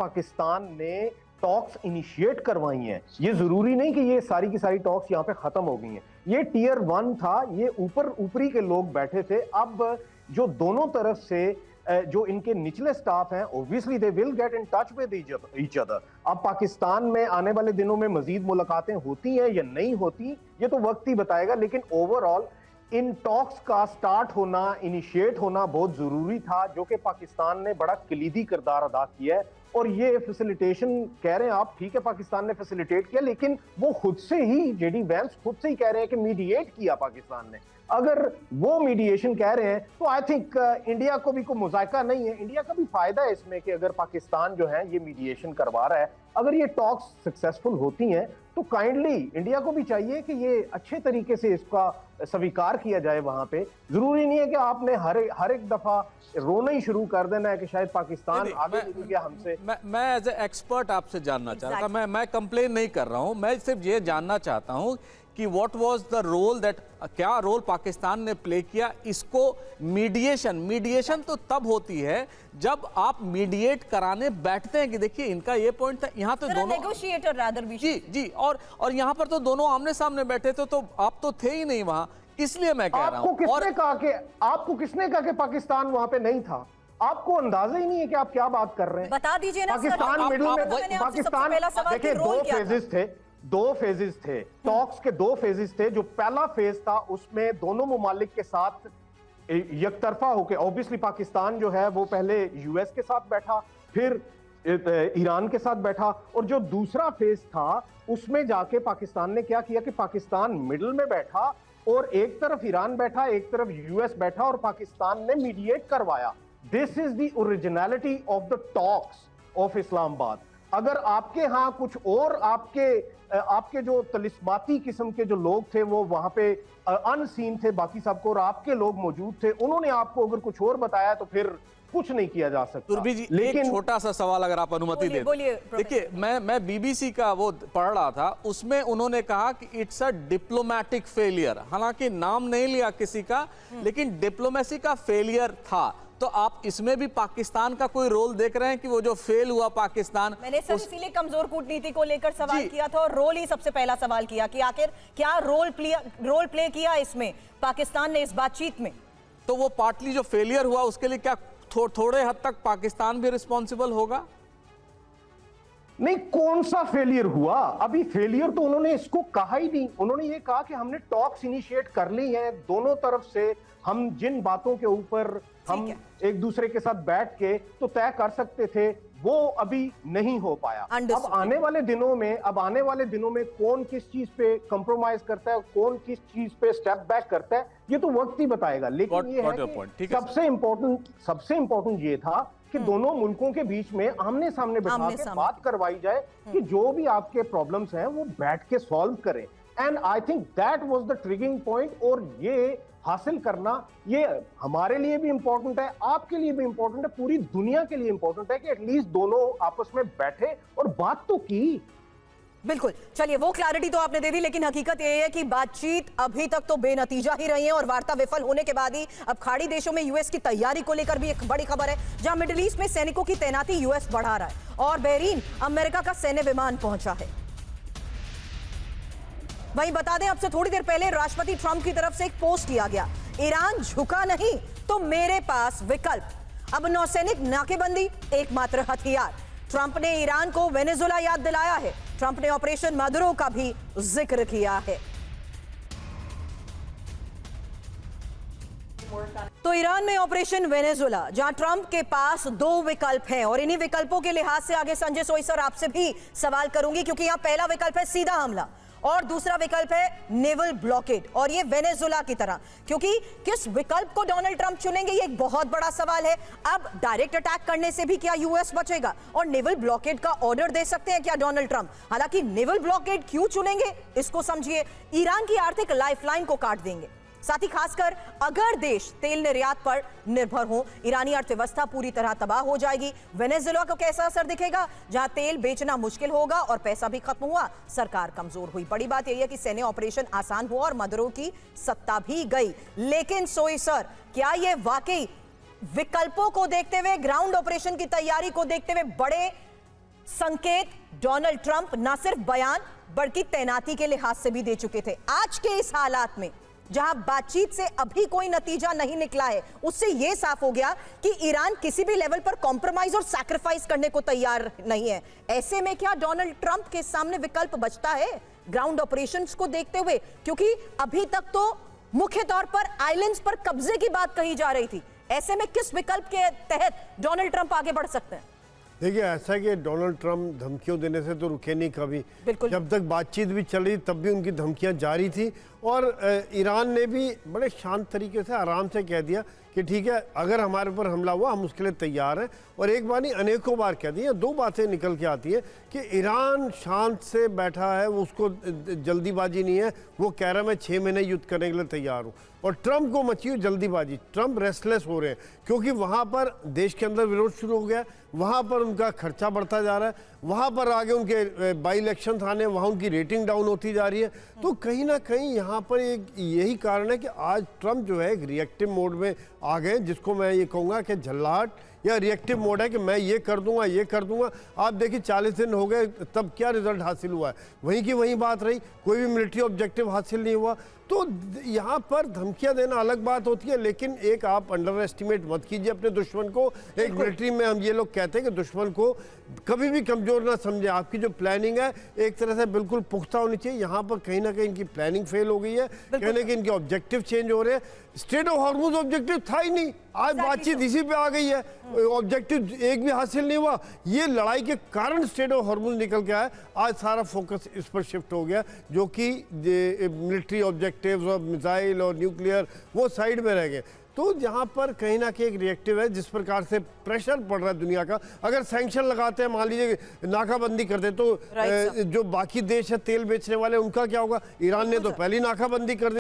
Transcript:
पाकिस्तान ने talks initiate करवाई हैं। ये जरूरी नहीं कि ये सारी की सारी टॉक्स यहाँ पे खत्म हो गई हैं। ये टीयर 1 था, ये ऊपरी के लोग बैठे थे। अब जो दोनों तरफ से जो इनके निचले स्टाफ हैं, obviously they will get in touch with each other. अब पाकिस्तान में आने वाले दिनों में मजीद मुलाकातें होती हैं या नहीं होती, ये तो वक्त ही बताएगा। लेकिन ओवरऑल इन टॉक्स का स्टार्ट होना, इनिशिएट होना बहुत जरूरी था, जो कि पाकिस्तान ने बड़ा कलीदी किरदार अदा किया है। और ये फैसिलिटेशन कह रहे हैं आप, ठीक है पाकिस्तान ने फैसिलिटेट किया, लेकिन वो खुद से ही, जेडी वैंस खुद से ही कह रहे हैं कि मीडिएट किया पाकिस्तान ने। अगर वो मीडिएशन कह रहे हैं तो आई थिंक इंडिया को भी कोई मुजायका नहीं है। इंडिया का भी फायदा है इसमें कि अगर पाकिस्तान जो है ये मीडिएशन करवा रहा है, अगर ये टॉक्स सक्सेसफुल होती हैं तो काइंडली इंडिया को भी चाहिए कि ये अच्छे तरीके से इसका स्वीकार किया जाए। वहां पे जरूरी नहीं है कि आपने हर एक दफा रोना ही शुरू कर देना है कि शायद पाकिस्तान आगे निकल गया हमसे। मैं एज ए एक्सपर्ट आपसे जानना चाह रहा था। मैं कंप्लेन नहीं कर रहा हूं, मैं सिर्फ ये जानना चाहता हूं कि what was the role that, क्या रोल पाकिस्तान ने प्ले किया इसको। मीडिएशन तो तब होती है जब आप मीडिएट कराने बैठते हैं कि देखिए इनका ये पॉइंट था, यहाँ तो दोनों नेगोशिएटर रादर भी जी और यहाँ पर तो दोनों आमने सामने बैठे थे, तो आप तो थे ही नहीं वहां, इसलिए मैं कह रहा हूं। आपको किसने कहा कि पाकिस्तान वहां पे नहीं था? आपको अंदाजा ही नहीं है कि आप क्या बात कर रहे हैं। बता दीजिए ना। पाकिस्तान मिडिल में, पाकिस्तान देखिए दो फेजेस थे टॉक्स के, 2 फेजेस थे। जो पहला फेज था उसमें दोनों मुमालिक के साथ यकतरफा होकर, ऑब्वियसली पाकिस्तान जो है वो पहले यूएस के साथ बैठा, फिर ईरान के साथ बैठा। और जो दूसरा फेज था उसमें जाके पाकिस्तान ने क्या किया कि पाकिस्तान मिडिल में बैठा और एक तरफ ईरान बैठा, एक तरफ यूएस बैठा और पाकिस्तान ने मीडिएट करवाया। This is the originality of the talks of Islamabad. अगर आपके यहाँ कुछ और आपके जो तलिस्माती किस्म के जो लोग थे वो वहां पे अनसीन थे बाकी सबको, और आपके लोग मौजूद थे, उन्होंने आपको अगर कुछ और बताया तो फिर कुछ नहीं किया जा सकता। तुर्बी जी, लेकिन एक छोटा सा सवाल अगर आप अनुमति दें। देखिए मैं बीबीसी का वो पढ़ रहा था, उसमें उन्होंने कहा कि इट्स अ डिप्लोमेटिक फेलियर। हालांकि नाम नहीं लिया किसी का, लेकिन डिप्लोमेसी का फेलियर था। तो आप इसमें भी पाकिस्तान का कोई रोल देख रहे हैं कि वो जो फेल हुआ पाकिस्तान? मैंने सर इसीलिए कमजोर कूटनीति को लेकर सवाल किया था और रोल ही सबसे पहला सवाल किया कि आखिर क्या रोल प्ले किया इसमें पाकिस्तान ने इस बातचीत में। तो वो पार्टली जो फेलियर हुआ उसके लिए क्या थोड़े हद तक पाकिस्तान भी रिस्पॉन्सिबल होगा? नहीं, कौन सा फेलियर हुआ? अभी फेलियर तो उन्होंने इसको कहा ही नहीं। उन्होंने ये कहा कि हमने टॉक्स इनिशिएट कर ली हैं दोनों तरफ से, हम जिन बातों के ऊपर हम एक दूसरे के साथ बैठ के तो तय कर सकते थे वो अभी नहीं हो पाया। अब आने वाले दिनों में कौन किस चीज पे कंप्रोमाइज करता है, कौन किस चीज पे स्टेप बैक करता है, ये तो वक्त ही बताएगा। लेकिन ये है कि सबसे इंपॉर्टेंट ये था कि दोनों मुल्कों के बीच में आमने सामने बैठा के बात करवाई जाए कि जो भी आपके प्रॉब्लम्स हैं वो बैठ के सॉल्व करें। And I think that was the triggering point. और ये हासिल करना ये हमारे लिए भी इंपॉर्टेंट है, आपके लिए भी इंपॉर्टेंट है, पूरी दुनिया के लिए इंपॉर्टेंट है कि एटलीस्ट दोनों आपस में बैठे और बात तो की। बिल्कुल, चलिए वो क्लैरिटी तो आपने दे दी, लेकिन हकीकत ये है कि बातचीत अभी तक तो बेनतीजा ही रही है और वार्ता विफल होने के बाद ही अब खाड़ी देशों में यूएस की तैयारी को लेकर भी एक बड़ी खबर है, जहां मिडिल ईस्ट में सैनिकों की तैनाती यूएस बढ़ा रहा है और बहरीन अमेरिका का सैन्य विमान पहुंचा है। वहीं बता दें, अब से थोड़ी देर पहले राष्ट्रपति ट्रंप की तरफ से एक पोस्ट किया गया, ईरान झुका नहीं तो मेरे पास विकल्प। अब नौसैनिक नाकेबंदी एकमात्र हथियार। ट्रंप ने ईरान को वेनेजुला याद दिलाया है। ट्रंप ने ऑपरेशन मदुरो का भी जिक्र किया है। तो ईरान में ऑपरेशन वेनेजुला, जहां ट्रंप के पास 2 विकल्प हैं और इन्हीं विकल्पों के लिहाज से आगे संजय सोई सर आपसे भी सवाल करूंगी, क्योंकि यहां पहला विकल्प है सीधा हमला और दूसरा विकल्प है नेवल ब्लॉकेड, और ये वेनेजुला की तरह। क्योंकि किस विकल्प को डोनाल्ड ट्रंप चुनेंगे ये एक बहुत बड़ा सवाल है। अब डायरेक्ट अटैक करने से भी क्या यूएस बचेगा और नेवल ब्लॉकेड का ऑर्डर दे सकते हैं क्या डोनाल्ड ट्रंप? हालांकि नेवल ब्लॉकेड क्यों चुनेंगे इसको समझिए, ईरान की आर्थिक लाइफलाइन को काट देंगे। साथ ही खासकर अगर देश तेल निर्यात पर निर्भर हो, ईरानी अर्थव्यवस्था पूरी तरह तबाह हो जाएगी। वेनेजुला को कैसा असर दिखेगा, जहां तेल बेचना मुश्किल होगा और पैसा भी खत्म हुआ, सरकार कमजोर हुई। बड़ी बात यह है कि सैन्य ऑपरेशन आसान हुआ और मदुरो की सत्ता भी गई। लेकिन सोई सर, क्या यह वाकई विकल्पों को देखते हुए, ग्राउंड ऑपरेशन की तैयारी को देखते हुए बड़े संकेत डोनाल्ड ट्रंप ना सिर्फ बयान बल्कि तैनाती के लिहाज से भी दे चुके थे। आज के इस हालात में जहां बातचीत से अभी कोई नतीजा नहीं निकला है, उससे यह साफ हो गया कि ईरान किसी भी लेवल पर कॉम्प्रोमाइज और सैक्रिफाइस करने को तैयार नहीं है। ऐसे में क्या डोनाल्ड ट्रंप के सामने विकल्प बचता है ग्राउंड ऑपरेशंस को देखते हुए? क्योंकि अभी तक तो मुख्य तौर पर आइलैंड्स पर कब्जे की बात कही जा रही थी। ऐसे में किस विकल्प के तहत डोनाल्ड ट्रंप आगे बढ़ सकते हैं? देखिए, ऐसा है कि डोनाल्ड ट्रंप धमकियों देने से तो रुके नहीं कभी। जब तक बातचीत भी चल रही तब भी उनकी धमकियां जारी थी और ईरान ने भी बड़े शांत तरीके से आराम से कह दिया कि ठीक है, अगर हमारे ऊपर हमला हुआ हम उसके लिए तैयार हैं। और एक बार नहीं अनेकों बार कह दिया, दो बातें निकल के आती है कि ईरान शांत से बैठा है, वो उसको जल्दीबाजी नहीं है, वो कह रहा है मैं 6 महीने युद्ध करने के लिए तैयार हूँ। और ट्रंप को मची हुई जल्दीबाजी, ट्रंप रेस्टलेस हो रहे हैं क्योंकि वहाँ पर देश के अंदर विरोध शुरू हो गया, वहाँ पर उनका खर्चा बढ़ता जा रहा है, वहाँ पर आगे उनके बाई इलेक्शन आने, वहाँ उनकी रेटिंग डाउन होती जा रही है। तो कहीं ना कहीं यहाँ पर एक यही कारण है कि आज ट्रंप जो है एक रिएक्टिव मोड में आ गए, जिसको मैं ये कहूँगा कि झल्लाहट या रिएक्टिव मोड है कि मैं ये कर दूंगा, ये कर दूंगा। आप देखिए 40 दिन हो गए, तब क्या रिजल्ट हासिल हुआ है? वहीं की वहीं बात रही, कोई भी मिलिट्री ऑब्जेक्टिव हासिल नहीं हुआ। तो यहाँ पर धमकियां देना अलग बात होती है, लेकिन एक आप अंडर एस्टिमेट मत कीजिए अपने दुश्मन को। एक मिलिट्री में हम ये लोग कहते हैं कि दुश्मन को कभी भी कमजोर ना समझे। आपकी जो प्लानिंग है एक तरह से बिल्कुल पुख्ता होनी चाहिए। यहाँ पर कहीं ना कहीं इनकी प्लानिंग फेल हो गई है, कहने के इनके ऑब्जेक्टिव चेंज हो रहे हैं। स्ट्रेट ऑफ हॉर्मुज ऑब्जेक्टिव था ही नहीं, आज बातचीत इसी पे आ गई है, ऑब्जेक्टिव एक भी हासिल नहीं हुआ। ये लड़ाई के कारण स्ट्रेट ऑफ हॉर्मुज निकल के आया। आज सारा फोकस इस पर शिफ्ट हो गया, जो कि मिलिट्री ऑब्जेक्टिव्स और मिसाइल और न्यूक्लियर वो साइड में रह गए। तो जहाँ पर कहीं ना कहीं एक रिएक्टिव है, जिस प्रकार से प्रेशर पड़ रहा है दुनिया का। अगर सैंक्शन लगाते हैं, मान लीजिए नाकाबंदी करते, तो जो बाकी देश है तेल बेचने वाले, उनका क्या होगा? ईरान ने तो पहली नाकाबंदी कर दी।